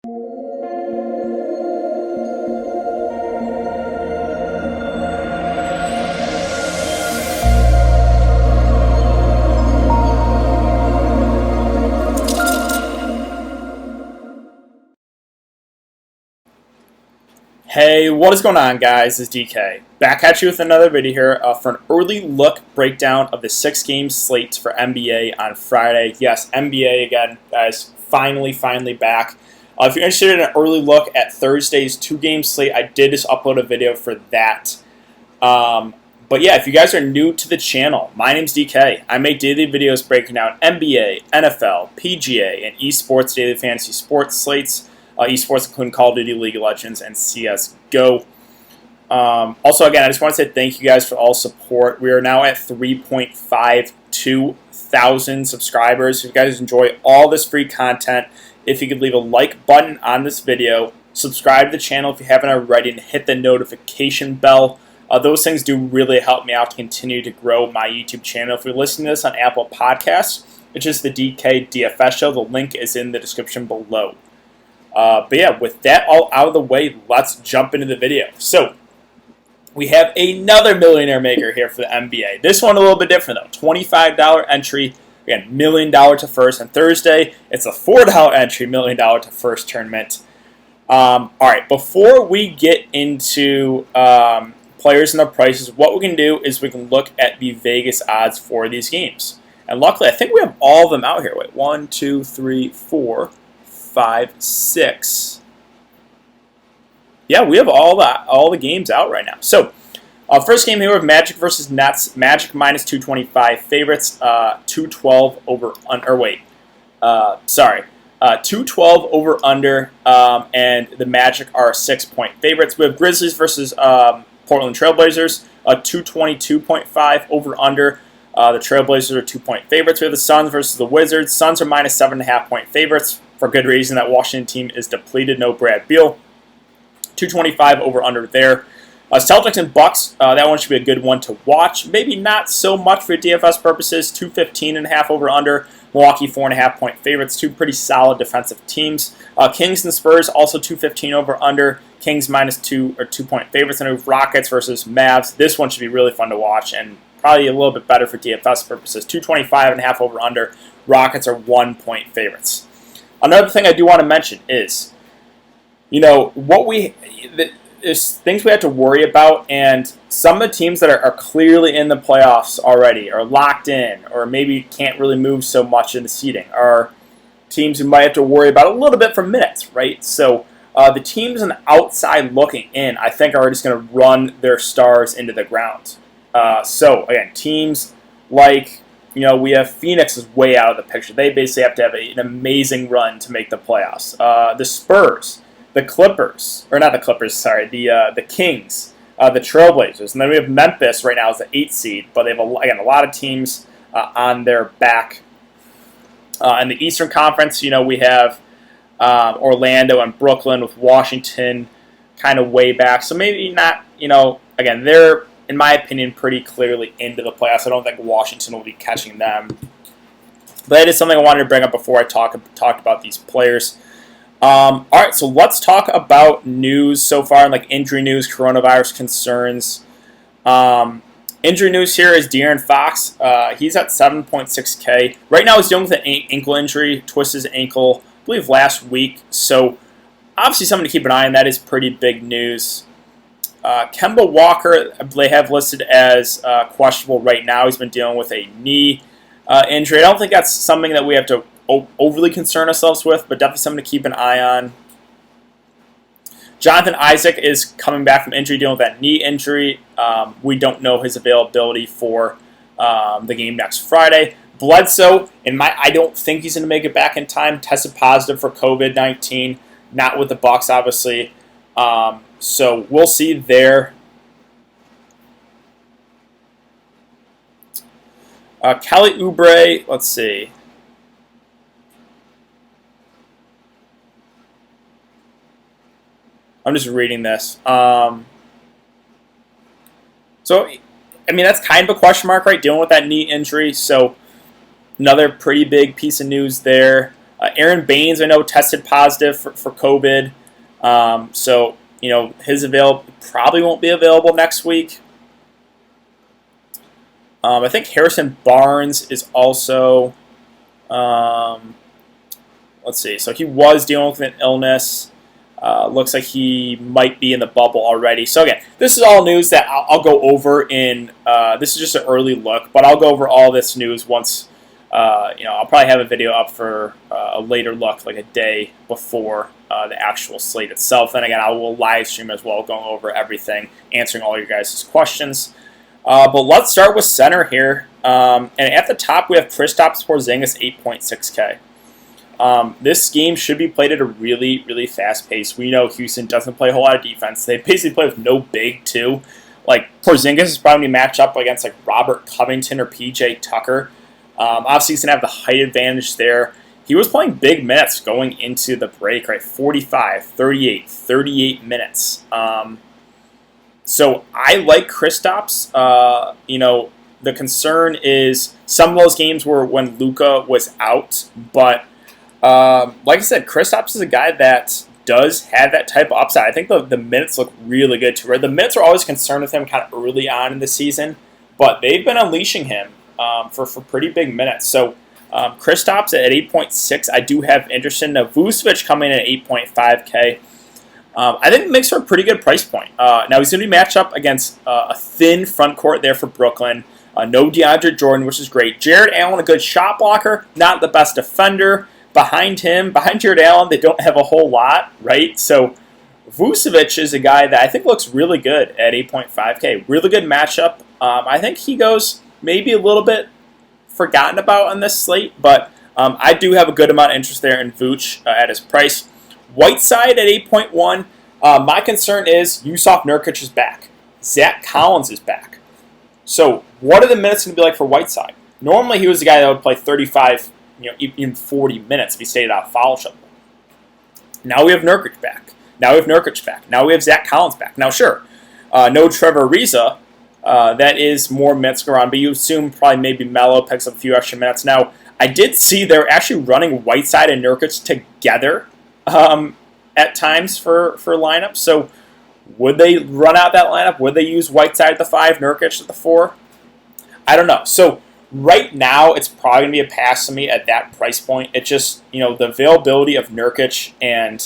Hey, what is going on, guys? This is DK. Back at you with another video here for an early look breakdown of the 6-game slate for NBA on Friday. Yes, NBA again, guys, finally back. If you're interested in an early look at Thursday's 2-game slate, I did just upload a video for that. But yeah, if you guys are new to the channel, my name's DK. I make daily videos breaking down NBA, NFL, PGA, and esports daily fantasy sports slates. Esports including Call of Duty, League of Legends, and CSGO. Also, again, I just want to say thank you guys for all support. We are now at 3.52 thousand subscribers. If you guys enjoy all this free content, if you could leave a like button on this video, subscribe to the channel if you haven't already, and hit the notification bell. Those things do really help me out to continue to grow my YouTube channel. If you're listening to this on Apple Podcasts, it's just the DK DFS show. The link is in the description below. But yeah, with that all out of the way, let's jump into the video. So, we have another millionaire maker here for the NBA. This one a little bit different though. $25 entry, again, $1 million to first. On Thursday, it's a $4 entry, $1 million to first tournament. Alright, before we get into players and their prices, what we can do is we can look at the Vegas odds for these games. And luckily, I think we have all of them out here. Wait, 1, 2, 3, 4, 5, 6. Yeah, we have all the games out right now. So, first game here with Magic versus Nets. Magic minus 225 favorites. 212 over under. 212 over under. And the Magic are 6-point favorites. We have Grizzlies versus Portland Trailblazers. 222.5 over under. The Trailblazers are 2-point favorites. We have the Suns versus the Wizards. Suns are minus 7.5-point favorites. For good reason, that Washington team is depleted. No Brad Beal. 225 over under there. Celtics and Bucks, that one should be a good one to watch. Maybe not so much for DFS purposes. 215.5 over under. Milwaukee 4.5-point favorites. Two pretty solid defensive teams. Kings and Spurs also 215 over under. Kings minus 2-point favorites. And we have Rockets versus Mavs. This one should be really fun to watch and probably a little bit better for DFS purposes. 225.5 over under. Rockets are 1-point favorites. Another thing I do want to mention is, there's things we have to worry about, and some of the teams that are clearly in the playoffs already, are locked in, or maybe can't really move so much in the seeding, are teams who might have to worry about a little bit for minutes, right? So the teams on the outside looking in, I think, are just going to run their stars into the ground. So, again, teams like, we have Phoenix is way out of the picture. They basically have to have an amazing run to make the playoffs. The Spurs, the Clippers, or not the Clippers, sorry, the Kings, the Trailblazers. And then we have Memphis right now as the 8th seed, but they have, a lot of teams on their back. In the Eastern Conference, we have Orlando and Brooklyn, with Washington kind of way back. So maybe not, again, they're, in my opinion, pretty clearly into the playoffs. I don't think Washington will be catching them. But that is something I wanted to bring up before I talked about these players. All right, so let's talk about news so far, like injury news, coronavirus concerns. Injury news here is De'Aaron Fox. He's at 7.6K. Right now he's dealing with an ankle injury, twisted his ankle, I believe, last week. So obviously something to keep an eye on. That is pretty big news. Kemba Walker, they have listed as questionable right now. He's been dealing with a knee injury. I don't think that's something that we have to overly concern ourselves with, but definitely something to keep an eye on. Jonathan Isaac is coming back from injury, dealing with that knee injury. We don't know his availability for the game next Friday. Bledsoe, I don't think he's going to make it back in time. Tested positive for COVID-19, not with the Bucks, obviously. So we'll see there. Kelly Oubre, let's see. I'm just reading this. So, that's kind of a question mark, right? Dealing with that knee injury. So, another pretty big piece of news there. Aaron Baines, I know, tested positive for COVID. So, his probably won't be available next week. I think Harrison Barnes is also, let's see, so he was dealing with an illness. Looks like he might be in the bubble already. So again, this is all news that I'll go over in, this is just an early look, but I'll go over all this news once, I'll probably have a video up for a later look, like a day before the actual slate itself. Then again, I will live stream as well, going over everything, answering all your guys' questions. But let's start with center here. And at the top, we have Kristaps Porzingis, 8.6K. This game should be played at a really, really fast pace. We know Houston doesn't play a whole lot of defense. They basically play with no big, too. Like, Porzingis is probably matched up against, like, Robert Covington or P.J. Tucker. Obviously, he's going to have the height advantage there. He was playing big minutes going into the break, right? 45, 38 minutes. So I like Kristaps. The concern is some of those games were when Luka was out. But like I said, Kristaps is a guy that does have that type of upside. I think the minutes look really good too. Right? The minutes are always concerned with him kind of early on in the season. But they've been unleashing him for pretty big minutes. So Kristaps at 8.6, I do have interest in. Now, Vucevic coming in at 8.5K. I think it makes for a pretty good price point. Now, he's going to be matched up against a thin front court there for Brooklyn. No DeAndre Jordan, which is great. Jared Allen, a good shot blocker, not the best defender. Behind Jared Allen, they don't have a whole lot, right? So Vucevic is a guy that I think looks really good at 8.5K. Really good matchup. I think he goes maybe a little bit forgotten about on this slate, but I do have a good amount of interest there in Vooch at his price. Whiteside at 8.1. My concern is Yusuf Nurkic is back. Zach Collins is back. So what are the minutes going to be like for Whiteside? Normally he was the guy that would play 35, even 40 minutes if he stayed out of foul trouble. Now we have Nurkic back. Now we have Zach Collins back. Now sure, no Trevor Ariza. That is more minutes go around, but you assume probably maybe Melo picks up a few extra minutes. Now I did see they're actually running Whiteside and Nurkic together at times for lineups. So would they run out that lineup? Would they use Whiteside at the 5, Nurkic at the 4? I don't know. So right now, it's probably going to be a pass to me at that price point. It just, the availability of Nurkic and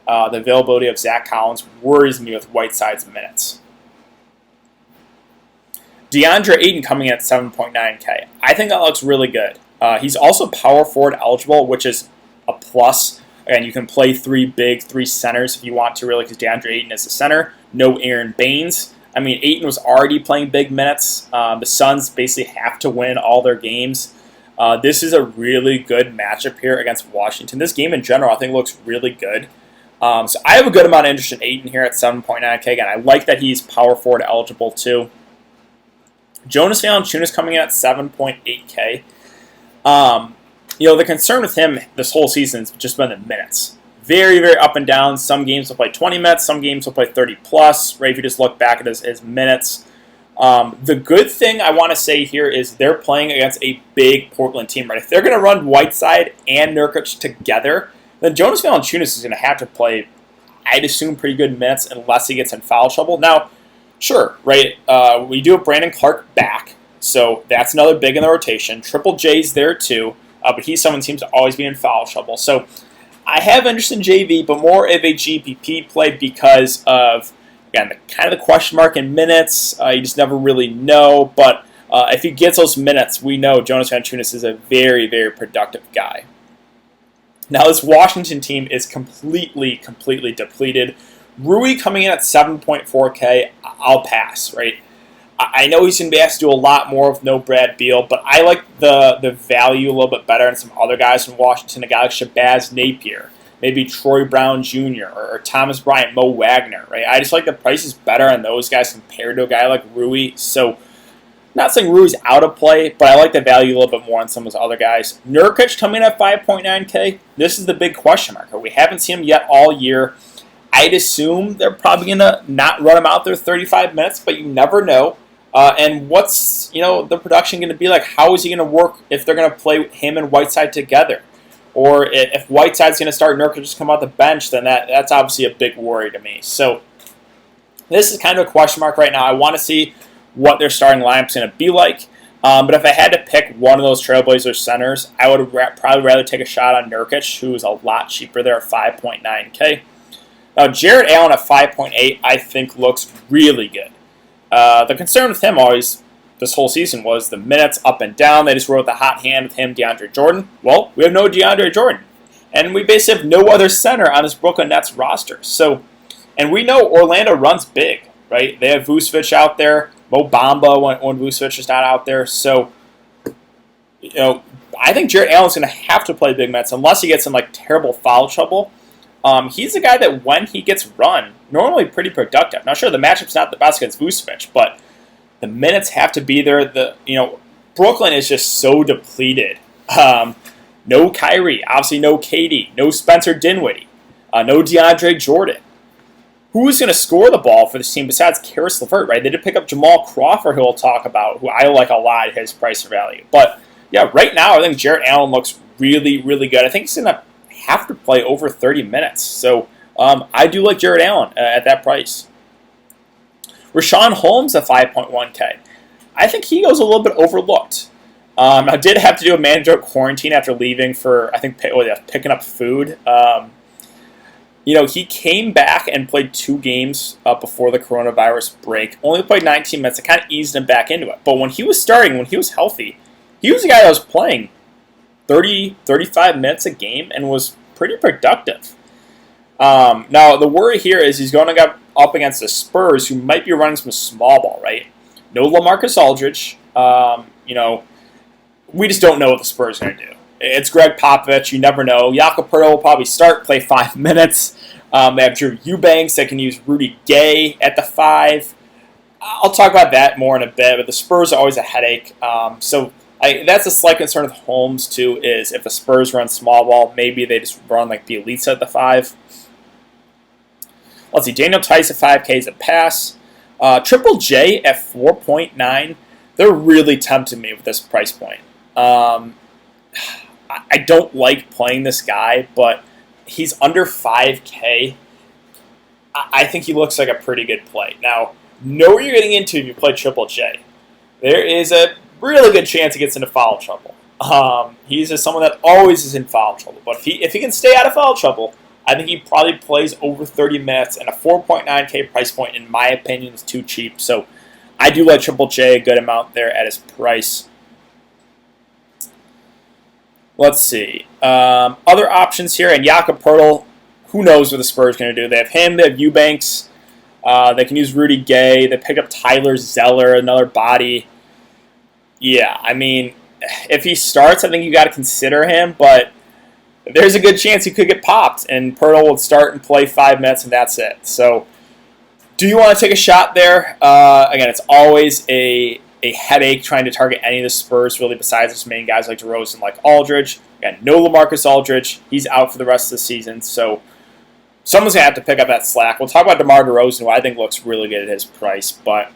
the availability of Zach Collins worries me with Whiteside's minutes. DeAndre Ayton coming in at 7.9K. I think that looks really good. He's also power forward eligible, which is a plus. Again, you can play 3 centers if you want to, really, because DeAndre Ayton is the center. No Aaron Baines. I mean, Ayton was already playing big minutes. The Suns basically have to win all their games. This is a really good matchup here against Washington. This game in general, I think, looks really good. So I have a good amount of interest in Ayton here at 7.9K. Again, I like that he's power forward eligible too. Jonas Valanciunas coming in at 7.8K. The concern with him this whole season has just been the minutes. Very, very up and down. Some games will play 20 minutes. Some games will play 30 plus. Right? If you just look back at his minutes. The good thing I want to say here is they're playing against a big Portland team. Right? If they're going to run Whiteside and Nurkic together, then Jonas Valanciunas is going to have to play, I'd assume, pretty good minutes unless he gets in foul trouble. Now, sure, right? We do have Brandon Clark back, so that's another big in the rotation. Triple J's there too. But he's someone who seems to always be in foul trouble. So I have interest in JV, but more of a GPP play because of, again, the question mark in minutes. You just never really know. But if he gets those minutes, we know Jonas Valanciunas is a very, very productive guy. Now this Washington team is completely depleted. Rui coming in at 7.4K, I'll pass, right? I know he's going to be asked to do a lot more with no Brad Beal, but I like the value a little bit better than some other guys from Washington, a guy like Shabazz Napier, maybe Troy Brown Jr., or Thomas Bryant, Mo Wagner, right? I just like the prices better on those guys compared to a guy like Rui. So, not saying Rui's out of play, but I like the value a little bit more on some of those other guys. Nurkic coming in at 5.9K. This is the big question mark. We haven't seen him yet all year. I'd assume they're probably going to not run him out there 35 minutes, but you never know. And what's the production going to be like? How is he going to work if they're going to play him and Whiteside together? or if Whiteside's going to start Nurkic just come off the bench, then that's obviously a big worry to me. So this is kind of a question mark right now. I want to see what their starting lineup's going to be like. But if I had to pick one of those Trailblazers centers, I would probably rather take a shot on Nurkic, who is a lot cheaper there at 5.9K. Now, Jarrett Allen at 5.8, I think looks really good. The concern with him always this whole season was the minutes up and down. They just rode the hot hand with him, DeAndre Jordan. Well, we have no DeAndre Jordan. And we basically have no other center on this Brooklyn Nets roster. So, and we know Orlando runs big, right? They have Vucevic out there. Mo Bamba when Vucevic is not out there. So, I think Jarrett Allen's going to have to play big minutes unless he gets in terrible foul trouble. He's a guy that when he gets run, normally pretty productive. Now, sure, the matchup's not the best against Vucevic, but the minutes have to be there. Brooklyn is just so depleted. No Kyrie, obviously no KD, no Spencer Dinwiddie, no DeAndre Jordan. Who's going to score the ball for this team besides Karis LeVert, right? They did pick up Jamal Crawford, who we'll talk about, who I like a lot at his price or value. But, yeah, right now I think Jarrett Allen looks really, really good. I think he's going to have to play over 30 minutes. So I do like Jarrett Allen at that price. Rashawn Holmes at 5.1K. I think he goes a little bit overlooked. I did have to do a mandatory quarantine after leaving for, I think, picking up food. He came back and played 2 games before the coronavirus break. Only played 19 minutes. It kind of eased him back into it. But when he was starting, when he was healthy, he was a guy that was playing 30, 35 minutes a game and was pretty productive. Now, the worry here is he's going to go up against the Spurs, who might be running some small ball, right? No LaMarcus Aldridge. We just don't know what the Spurs are going to do. It's Greg Popovich. You never know. Jakob Poeltl will probably start, play 5 minutes. They have Drew Eubanks. They can use Rudy Gay at the 5. I'll talk about that more in a bit, but the Spurs are always a headache. That's a slight concern with Holmes, too, is if the Spurs run small ball, maybe they just run the elites at the 5. Let's see. Daniel Tice at 5K is a pass. Triple J at 4.9. They're really tempting me with this price point. I don't like playing this guy, but he's under 5K. I think he looks like a pretty good play. Now, know what you're getting into if you play Triple J. There is a really good chance he gets into foul trouble. He's just someone that always is in foul trouble. But if he can stay out of foul trouble, I think he probably plays over 30 minutes, and a 4.9K price point, in my opinion, is too cheap. So I do like Triple J a good amount there at his price. Let's see. Other options here, and Jakob Poeltl, who knows what the Spurs are going to do. They have him, they have Eubanks. They can use Rudy Gay. They pick up Tyler Zeller, another body. Yeah, I mean, if he starts, I think you got to consider him, but there's a good chance he could get popped, and Poeltl would start and play 5 minutes, and that's it. So, do you want to take a shot there? Again, it's always a headache trying to target any of the Spurs, really, besides his main guys like DeRozan, like Aldridge. Again, no LaMarcus Aldridge. He's out for the rest of the season, so someone's going to have to pick up that slack. We'll talk about DeMar DeRozan, who I think looks really good at his price, but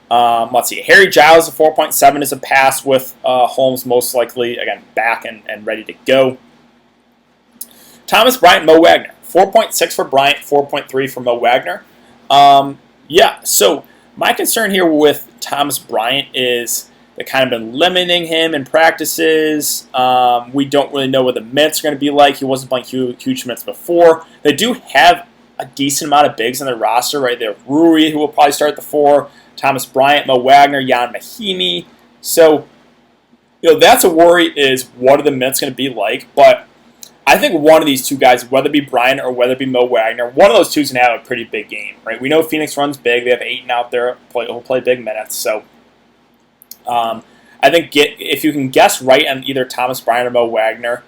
let's see. Harry Giles at 4.7 is a pass with Holmes most likely, again, back and ready to go. Thomas Bryant, Mo Wagner. 4.6 for Bryant, 4.3 for Mo Wagner. So my concern here with Thomas Bryant is they kind of been limiting him in practices. We don't really know what the minutes are going to be like. He wasn't playing huge minutes before. They do have a decent amount of bigs on their roster, right? They have Rui, who will probably start the 4, Thomas Bryant, Mo Wagner, Jan Mahimi. So, that's a worry, is what are the minutes going to be like? But I think one of these two guys, whether it be Bryant or whether it be Mo Wagner, one of those two is going to have a pretty big game, right? We know Phoenix runs big. They have Ayton out there who'll play big minutes. So I think if you can guess right on either Thomas Bryant or Mo Wagner,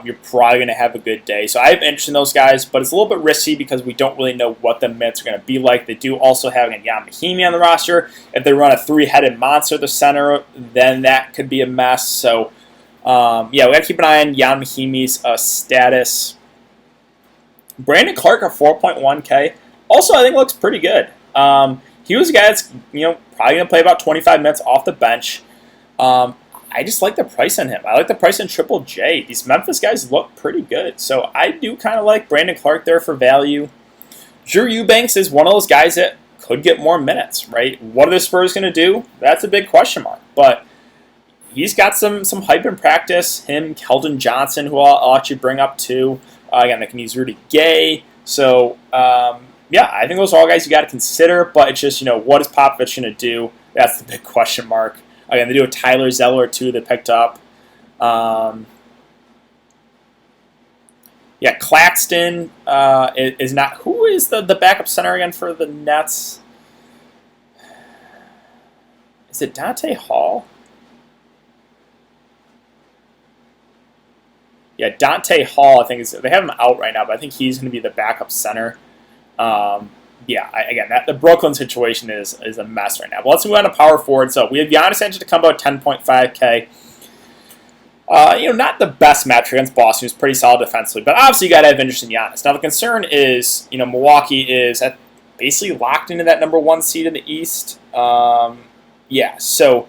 you're probably going to have a good day. So I have interest in those guys, but it's a little bit risky because we don't really know what the minutes are going to be like. They do also have Jan Mahimi on the roster. If they run a 3-headed monster at the center, then that could be a mess. So we got to keep an eye on Jan Mahimi's status. Brandon Clark at 4.1K. Also, I think looks pretty good. He was a guy that's probably going to play about 25 minutes off the bench. I just like the price on him. I like the price on Triple J. These Memphis guys look pretty good. So I do kind of like Brandon Clark there for value. Drew Eubanks is one of those guys that could get more minutes, right? What are the Spurs going to do? That's a big question mark. But he's got some hype in practice. Him, Keldon Johnson, who I'll actually bring up too. Again, they can use Rudy Gay. So, yeah, I think those are all guys you got to consider. But it's just, what is Popovich going to do? That's the big question mark. Again, they do a Tyler Zeller too they picked up. Yeah, Claxton is not. Who is the backup center again for the Nets? Is it Dante Hall? Yeah, Dante Hall. I think they have him out right now, but I think he's going to be the backup center. Again, the Brooklyn situation is a mess right now. But let's move on to power forward. So we have Giannis Antetokounmpo 10.5K. Not the best match against Boston. He was pretty solid defensively, but obviously you got to have interest in Giannis. Now the concern is, Milwaukee is basically locked into that number 1 seed in the East. So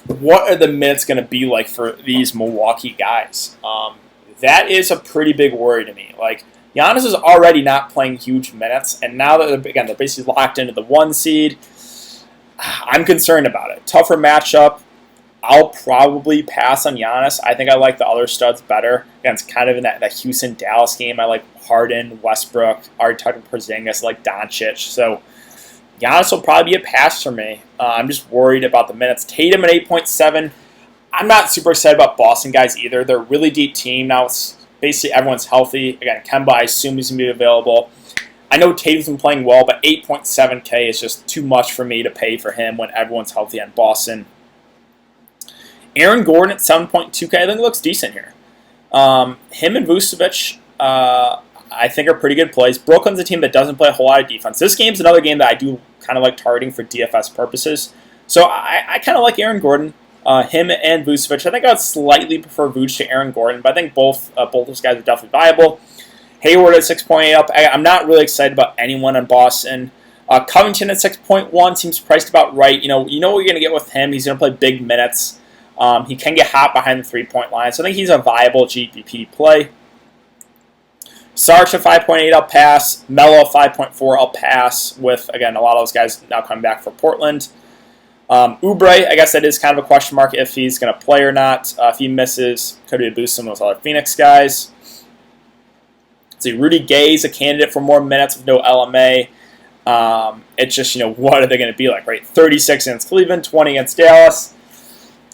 what are the minutes going to be like for these Milwaukee guys? That is a pretty big worry to me. Like, Giannis is already not playing huge minutes, and now that they're basically locked into the 1 seed, I'm concerned about it. Tougher matchup. I'll probably pass on Giannis. I think I like the other studs better. Again, it's kind of in that Houston-Dallas game. I like Harden, Westbrook, already talked about Porzingis, I like Doncic. So Giannis will probably be a pass for me. I'm just worried about the minutes. Tatum at 8.7. I'm not super excited about Boston guys either. They're a really deep team. Now it's basically everyone's healthy. Again, Kemba, I assume he's going to be available. I know Tatum's been playing well, but 8.7K is just too much for me to pay for him when everyone's healthy on Boston. Aaron Gordon at 7.2K, I think looks decent here. Him and Vucevic, I think are pretty good plays. Brooklyn's a team that doesn't play a whole lot of defense. This game's another game that I do kind of like targeting for DFS purposes. So I kind of like Aaron Gordon, him and Vucevic. I think I would slightly prefer Vuce to Aaron Gordon, but I think both those guys are definitely viable. Hayward at 6.8 up. I'm not really excited about anyone in Boston. Covington at 6.1 seems priced about right. You know what you're going to get with him. He's going to play big minutes. He can get hot behind the 3-point line, so I think he's a viable GPP play. Sarge at 5.8, I'll pass. Melo at 5.4, I'll pass. With, again, a lot of those guys now coming back for Portland. Oubre, I guess that is kind of a question mark if he's going to play or not. If he misses, could be a boost from those other Phoenix guys. Let's see, Rudy Gay's a candidate for more minutes with no LMA. It's just, what are they going to be like, right? 36 against Cleveland, 20 against Dallas.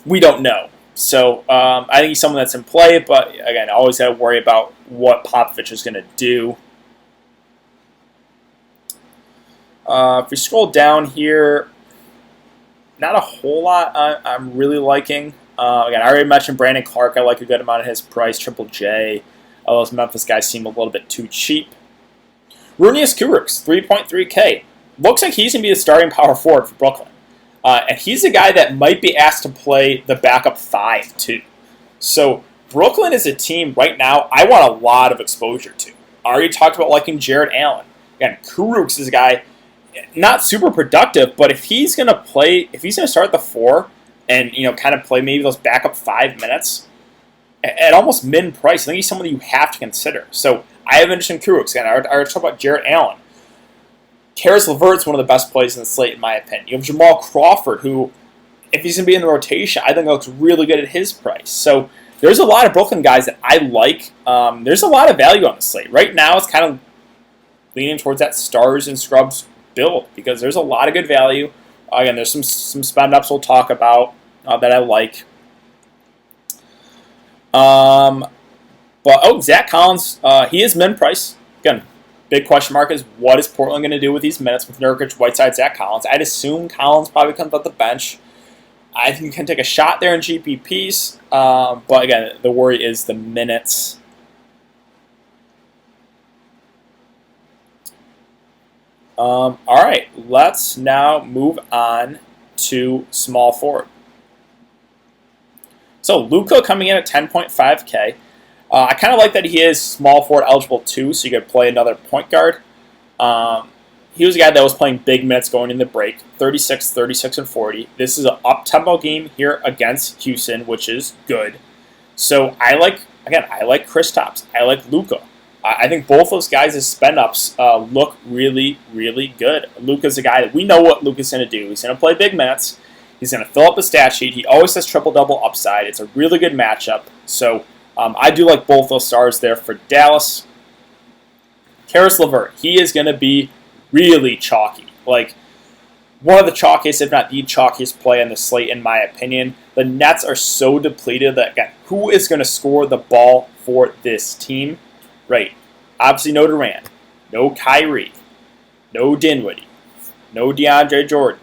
We don't know. So I think he's someone that's in play, but again, I always got to worry about what Popovich is going to do. If we scroll down here, not a whole lot I'm really liking. Again, I already mentioned Brandon Clark. I like a good amount of his price. Triple J. All those Memphis guys seem a little bit too cheap. Runius Kurucs, 3.3K. Looks like he's going to be the starting power forward for Brooklyn. And he's a guy that might be asked to play the backup 5, too. So Brooklyn is a team right now I want a lot of exposure to. I already talked about liking Jared Allen. Again, Kurucs is a guy, not super productive, but if he's going to start the 4 and, kind of play maybe those backup 5 minutes at almost min price, I think he's someone that you have to consider. So I have interest in Kurucs. Again, I already talked about Jared Allen. Karis LeVert's one of the best plays in the slate, in my opinion. You have Jamal Crawford, who, if he's going to be in the rotation, I think looks really good at his price. So there's a lot of Brooklyn guys that I like. There's a lot of value on the slate. Right now, it's kind of leaning towards that stars and scrubs build because there's a lot of good value. Again, there's some spend-ups we'll talk about that I like. Zach Collins, he is min price. Again, big question mark is what is Portland going to do with these minutes with Nurkic, Whiteside, Zach Collins? I'd assume Collins probably comes off the bench. I think you can take a shot there in GPPs. But again, the worry is the minutes. All right, let's now move on to small forward. So Luka coming in at 10.5K. I kind of like that he is small forward eligible too, so you could play another point guard. he was a guy that was playing big minutes going in the break, 36, 36, and 40. This is an up-tempo game here against Houston, which is good. So I like Kristaps. I like Luka. I think both those guys' spend-ups look really, really good. Luka's a guy that we know what Luka's going to do. He's going to play big minutes. He's going to fill up the stat sheet. He always has triple-double upside. It's a really good matchup. So I do like both those stars there for Dallas. Karis LeVert, he is going to be really chalky. Like, one of the chalkiest, if not the chalkiest play on the slate, in my opinion. The Nets are so depleted that, again, who is going to score the ball for this team? Right. Obviously, no Durant, no Kyrie, no Dinwiddie, no DeAndre Jordan.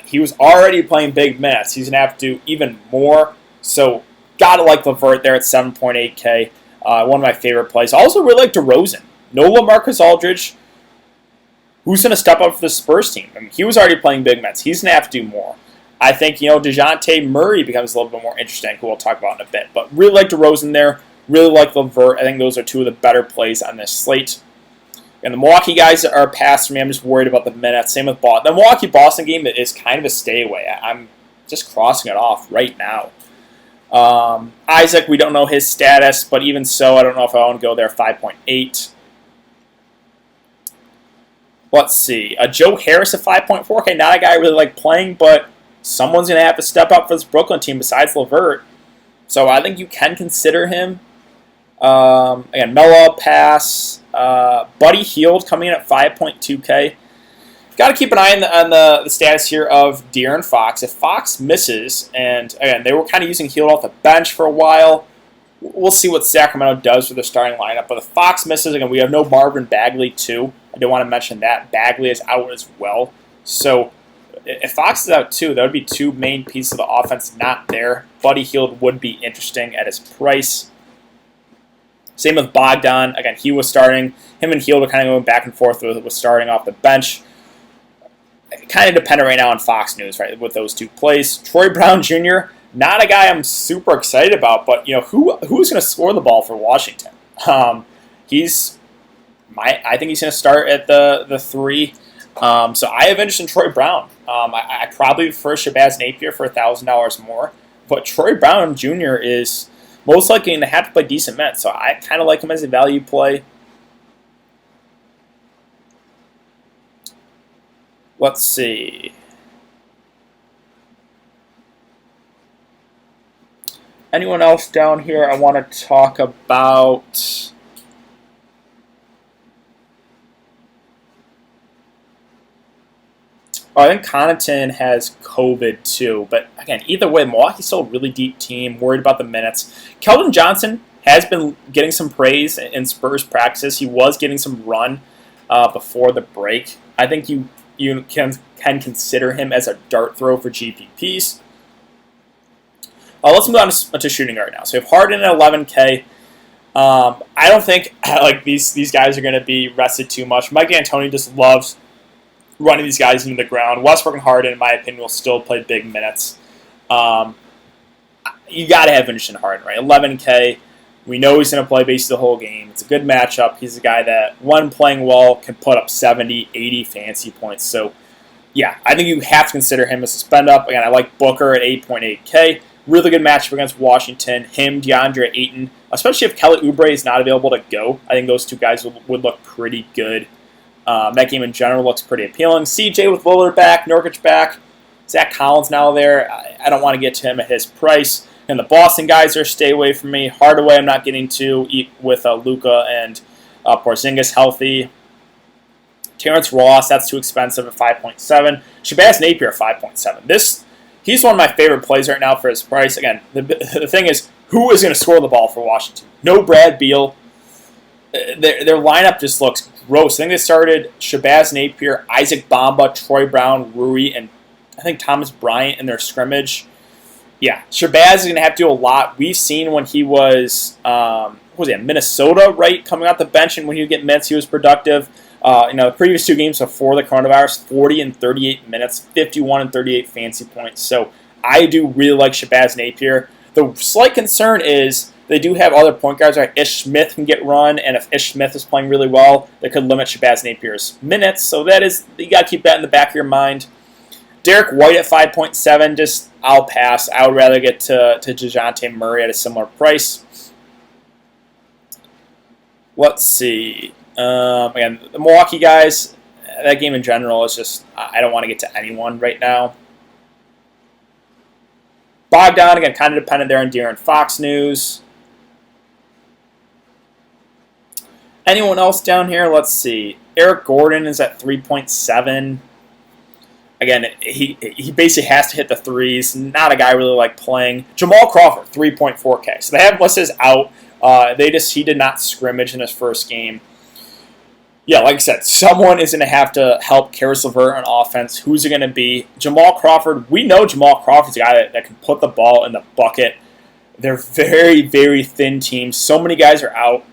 He was already playing big minutes. He's going to have to do even more. So, got to like LeVert there at 7.8K. One of my favorite plays. I also really like DeRozan. No LaMarcus Aldridge. Who's going to step up for the Spurs team? I mean, he was already playing big minutes. He's going to have to do more. I think, DeJounte Murray becomes a little bit more interesting, who we'll talk about in a bit. But really like DeRozan there. Really like LeVert. I think those are two of the better plays on this slate. And the Milwaukee guys are past for me. I'm just worried about the minutes. Same with Boston. The Milwaukee-Boston game is kind of a stay away. I'm just crossing it off right now. Isaac, we don't know his status, but even so, I don't know if I want to go there. 5.8. Let's see. Joe Harris at 5.4. Okay, not a guy I really like playing, but someone's going to have to step up for this Brooklyn team besides LeVert. So I think you can consider him. Again, Melo, pass. Buddy Hield coming in at 5.2K. Got to keep an eye on the status here of De'Aaron Fox. If Fox misses, and again, they were kind of using Hield off the bench for a while, we'll see what Sacramento does with their starting lineup. But if Fox misses, again, we have no Marvin Bagley, too. I do want to mention that. Bagley is out as well. So if Fox is out, too, that would be two main pieces of the offense not there. Buddy Hield would be interesting at his price. Same with Bogdan. Again, he was starting. Him and Hield are kind of going back and forth with starting off the bench. Kind of dependent right now on Fox News, right, with those two plays. Troy Brown Jr., not a guy I'm super excited about, but who's going to score the ball for Washington? I think he's going to start at the 3. So I have interest in Troy Brown. I probably prefer Shabazz Napier for $1,000 more, but Troy Brown Jr. is most likely going to have to play decent minutes, so I kind of like him as a value play. Let's see. Anyone else down here I want to talk about? Oh, I think Connaughton has COVID too. But again, either way, Milwaukee's still a really deep team. Worried about the minutes. Keldon Johnson has been getting some praise in Spurs practices. He was getting some run before the break. I think you can consider him as a dart throw for GPPs. Let's move on to shooting guard now. So we have Harden at 11K. I don't think these guys are going to be rested too much. Mike D'Antoni just loves running these guys into the ground. Westbrook and Harden, in my opinion, will still play big minutes. You got to have interest in Harden, right? 11K. We know he's going to play basically the whole game. It's a good matchup. He's a guy that, when playing well, can put up 70, 80 fantasy points. So, yeah, I think you have to consider him as a spend up. Again, I like Booker at 8.8K. Really good matchup against Washington. Him, DeAndre Ayton, especially if Kelly Oubre is not available to go. I think those two guys would look pretty good. That game in general looks pretty appealing. CJ with Lillard back, Nurkic back. Zach Collins now there. I don't want to get to him at his price. And the Boston guys are stay away from me. Hardaway I'm not getting to with Luka and Porzingis healthy. Terrence Ross, that's too expensive at 5.7. Shabazz Napier at 5.7. He's one of my favorite plays right now for his price. Again, the thing is, who is going to score the ball for Washington? No Brad Beal. Their lineup just looks gross. I think they started Shabazz Napier, Isaac Bamba, Troy Brown, Rui, and I think Thomas Bryant in their scrimmage. Yeah, Shabazz is going to have to do a lot. We've seen when he was, Minnesota, right, coming off the bench, and when he would get minutes, he was productive. The previous two games before the coronavirus, 40 and 38 minutes, 51 and 38 fantasy points. So I do really like Shabazz Napier. The slight concern is They do have other point guards. Right? Ish Smith can get run, and if Ish Smith is playing really well, that could limit Shabazz Napier's minutes. So you got to keep that in the back of your mind. Derek White at 5.7, just I'll pass. I would rather get to DeJounte Murray at a similar price. Let's see. Again, the Milwaukee guys, that game in general is just, I don't want to get to anyone right now. Bogdan, again, kind of dependent there on De'Aaron Fox news. Anyone else down here? Let's see. Eric Gordon is at 3.7. Again, he basically has to hit the threes. Not a guy I really like playing. Jamal Crawford, 3.4K. So they have listed as out. He did not scrimmage in his first game. Yeah, like I said, someone is going to have to help Karis LeVert on offense. Who's it going to be? Jamal Crawford. We know Jamal Crawford's a guy that can put the ball in the bucket. They're very, very thin teams. So many guys are out.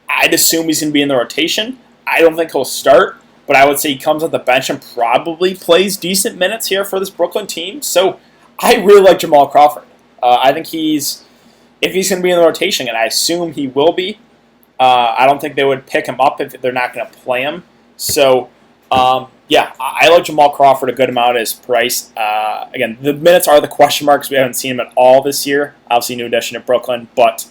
I'd assume he's going to be in the rotation. I don't think he'll start, but I would say he comes off the bench and probably plays decent minutes here for this Brooklyn team. So I really like Jamal Crawford. I think if he's going to be in the rotation, and I assume he will be, I don't think they would pick him up if they're not going to play him. So, I like Jamal Crawford a good amount at his price. Again, the minutes are the question marks. We haven't seen him at all this year. Obviously, new addition to Brooklyn. But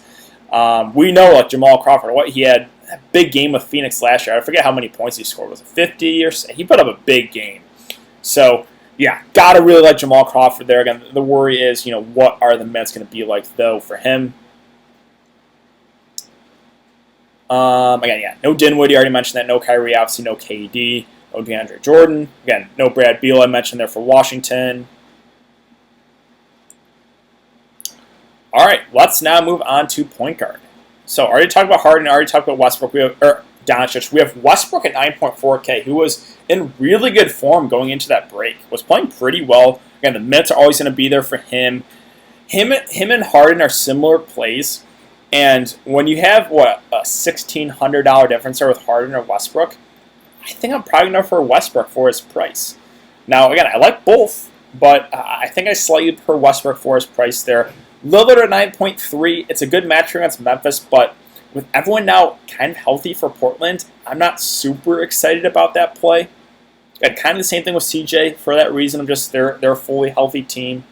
we know, like, Jamal Crawford, he had a big game with Phoenix last year. I forget how many points he scored. Was it 50 or so? He put up a big game. So, yeah, got to really like Jamal Crawford there. Again, the worry is, what are the minutes going to be like, though, for him? No Dinwiddie, I already mentioned that. No Kyrie, obviously no KD. No DeAndre Jordan. Again, no Brad Beal, I mentioned there for Washington. All right, let's now move on to point guard. So, already talked about Harden, already talked about Westbrook. Doncic. We have Westbrook at 9.4K, who was in really good form going into that break. Was playing pretty well. Again, the minutes are always going to be there for him. Him and Harden are similar plays. And when you have, a $1,600 difference there with Harden or Westbrook, I think I'm probably going to prefer Westbrook for his price. Now, again, I like both, but I think I slightly prefer Westbrook for his price there. Lillard at 9.3, it's a good match against Memphis, but with everyone now kind of healthy for Portland, I'm not super excited about that play. And kind of the same thing with CJ for that reason. They're a fully healthy team.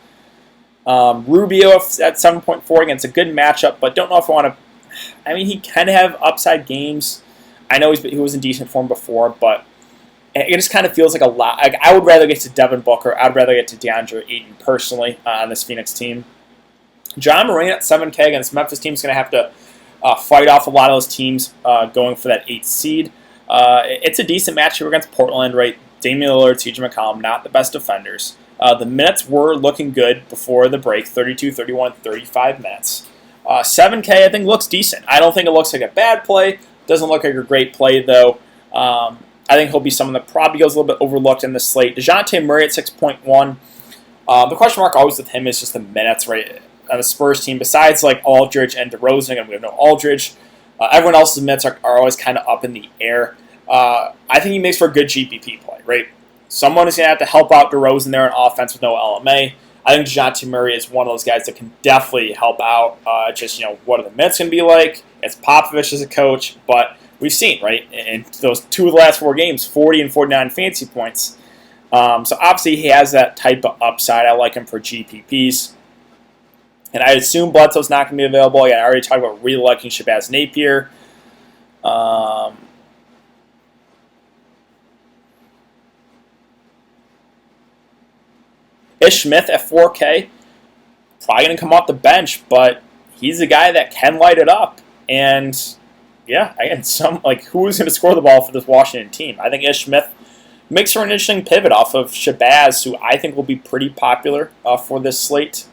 Rubio at 7.4, again, it's a good matchup, but don't know if I want to. He kind of have upside games. I know he was in decent form before, but it just kind of feels like a lot. Like, I would rather get to Devin Booker. I'd rather get to DeAndre Ayton personally on this Phoenix team. John Moran at 7K against Memphis team is going to have to fight off a lot of those teams going for that 8th seed. It's a decent matchup against Portland, right? Damian Lillard, CJ McCollum, not the best defenders. The minutes were looking good before the break, 32, 31, 35 minutes. 7K, I think, looks decent. I don't think it looks like a bad play. Doesn't look like a great play, though. I think he'll be someone that probably goes a little bit overlooked in the slate. DeJounte Murray at 6.1. The question mark always with him is just the minutes, right, on the Spurs team. Besides, like, Aldridge and DeRozan, and we have no Aldridge. Everyone else's minutes are always kind of up in the air. I think he makes for a good GPP play, right? Someone is going to have to help out DeRozan there on offense with no LMA. I think DeJounte Murray is one of those guys that can definitely help out. What are the minutes going to be like? It's Popovich as a coach, but we've seen, right, in those 2 of the last 4 games, 40 and 49 fantasy points. So obviously he has that type of upside. I like him for GPPs. And I assume Bledsoe's not going to be available. I already talked about really liking Shabazz Napier. Ish Smith at 4K, probably going to come off the bench, but he's a guy that can light it up. And, who's going to score the ball for this Washington team? I think Ish Smith makes for an interesting pivot off of Shabazz, who I think will be pretty popular for this slate.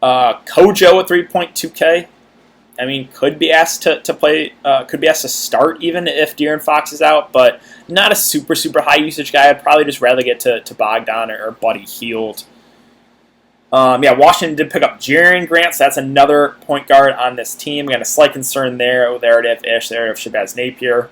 Kojo at 3.2K. Could be asked to play. Could be asked to start even if De'Aaron Fox is out, but not a super high usage guy. I'd probably just rather get to Bogdan or Buddy Hield. Washington did pick up Jerian Grant, so that's another point guard on this team. Got a slight concern there. There to have Ish. There to have Shabazz Napier.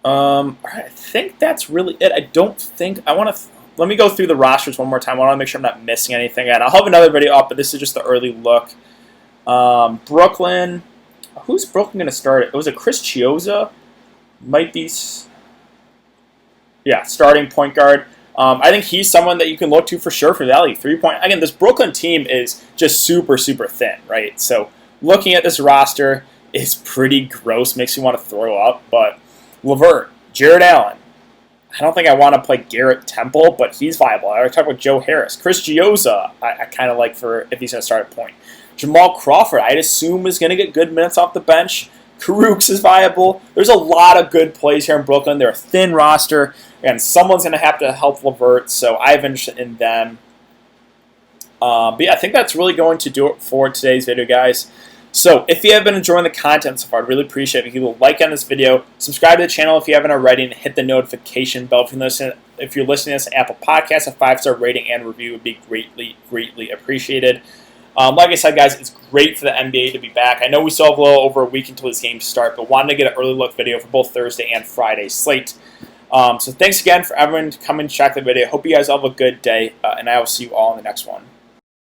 All right, I think that's really it. I don't think I want to. Let me go through the rosters one more time. I want to make sure I'm not missing anything. And I'll have another video up, but this is just the early look. Brooklyn. Who's Brooklyn going to start? It was a Chris Chiozza. Might be. Yeah, starting point guard. I think he's someone that you can look to for sure for value. 3-point. Again, this Brooklyn team is just super, super thin, right? So looking at this roster is pretty gross. Makes you want to throw up. But LeVert, Jared Allen. I don't think I want to play Garrett Temple, but he's viable. I already talked about Joe Harris. Chris Giozza, I kind of like for if he's going to start at point. Jamal Crawford, I'd assume is going to get good minutes off the bench. Karooks is viable. There's a lot of good plays here in Brooklyn. They're a thin roster, and someone's going to have to help LeVert, so I have interest in them. But yeah, I think that's really going to do it for today's video, guys. So if you have been enjoying the content so far, I'd really appreciate it if you would like on this video, subscribe to the channel if you haven't already, and hit the notification bell. If you're listening to this on Apple Podcasts, a 5-star rating and review would be greatly, greatly appreciated. Like I said, guys, it's great for the NBA to be back. I know we still have a little over a week until these games start, but wanted to get an early look video for both Thursday and Friday slate. So thanks again for everyone to come and check the video. Hope you guys all have a good day, and I will see you all in the next one.